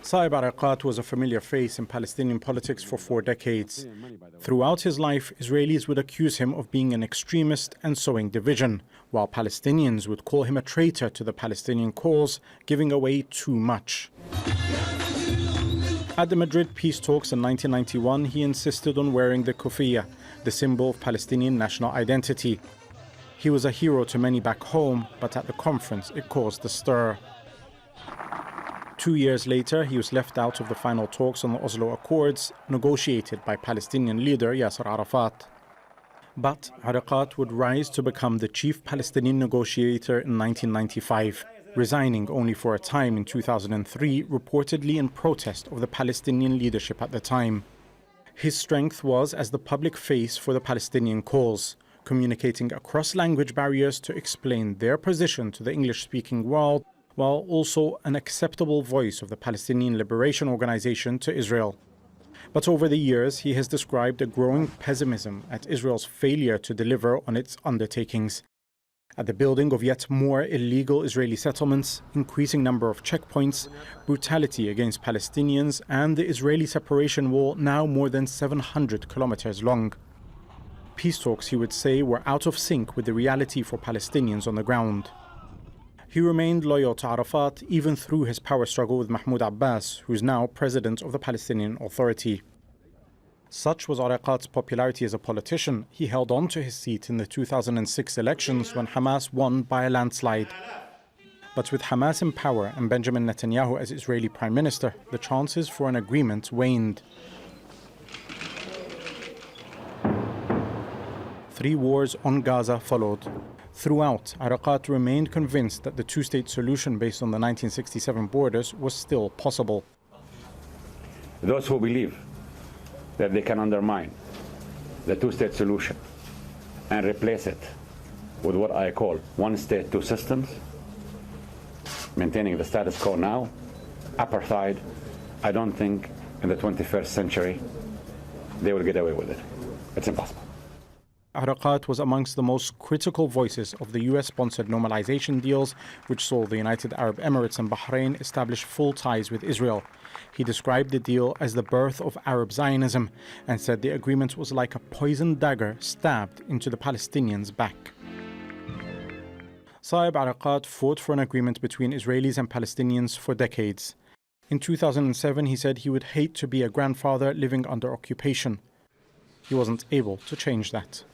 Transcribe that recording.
Saeb Erekat was a familiar face in Palestinian politics for 4 decades. Throughout his life, Israelis would accuse him of being an extremist and sowing division, while Palestinians would call him a traitor to the Palestinian cause, giving away too much. At the Madrid peace talks in 1991, he insisted on wearing the kufiya, the symbol of Palestinian national identity. He was a hero to many back home, but at the conference it caused a stir. 2 years later, he was left out of the final talks on the Oslo Accords, negotiated by Palestinian leader Yasser Arafat. But Erekat would rise to become the chief Palestinian negotiator in 1995, resigning only for a time in 2003, reportedly in protest of the Palestinian leadership at the time. His strength was as the public face for the Palestinian cause, communicating across language barriers to explain their position to the English-speaking world, while also an acceptable voice of the Palestinian Liberation Organization to Israel. But over the years, he has described a growing pessimism at Israel's failure to deliver on its undertakings. At the building of yet more illegal Israeli settlements, increasing number of checkpoints, brutality against Palestinians, and the Israeli separation wall now more than 700 kilometers long. Peace talks, he would say, were out of sync with the reality for Palestinians on the ground. He remained loyal to Arafat even through his power struggle with Mahmoud Abbas, who is now president of the Palestinian Authority. Such was Erekat's popularity as a politician, he held on to his seat in the 2006 elections when Hamas won by a landslide. But with Hamas in power and Benjamin Netanyahu as Israeli Prime Minister, the chances for an agreement waned. 3 wars on Gaza followed. Throughout, Erekat remained convinced that the two-state solution based on the 1967 borders was still possible. Those who believe that they can undermine the two-state solution and replace it with what I call one state, two systems, maintaining the status quo now, apartheid, I don't think in the 21st century they will get away with it. It's impossible. Erekat was amongst the most critical voices of the US-sponsored normalization deals, which saw the United Arab Emirates and Bahrain establish full ties with Israel. He described the deal as the birth of Arab Zionism and said the agreement was like a poisoned dagger stabbed into the Palestinians' back. Saeb Erekat fought for an agreement between Israelis and Palestinians for decades. In 2007, he said he would hate to be a grandfather living under occupation. He wasn't able to change that.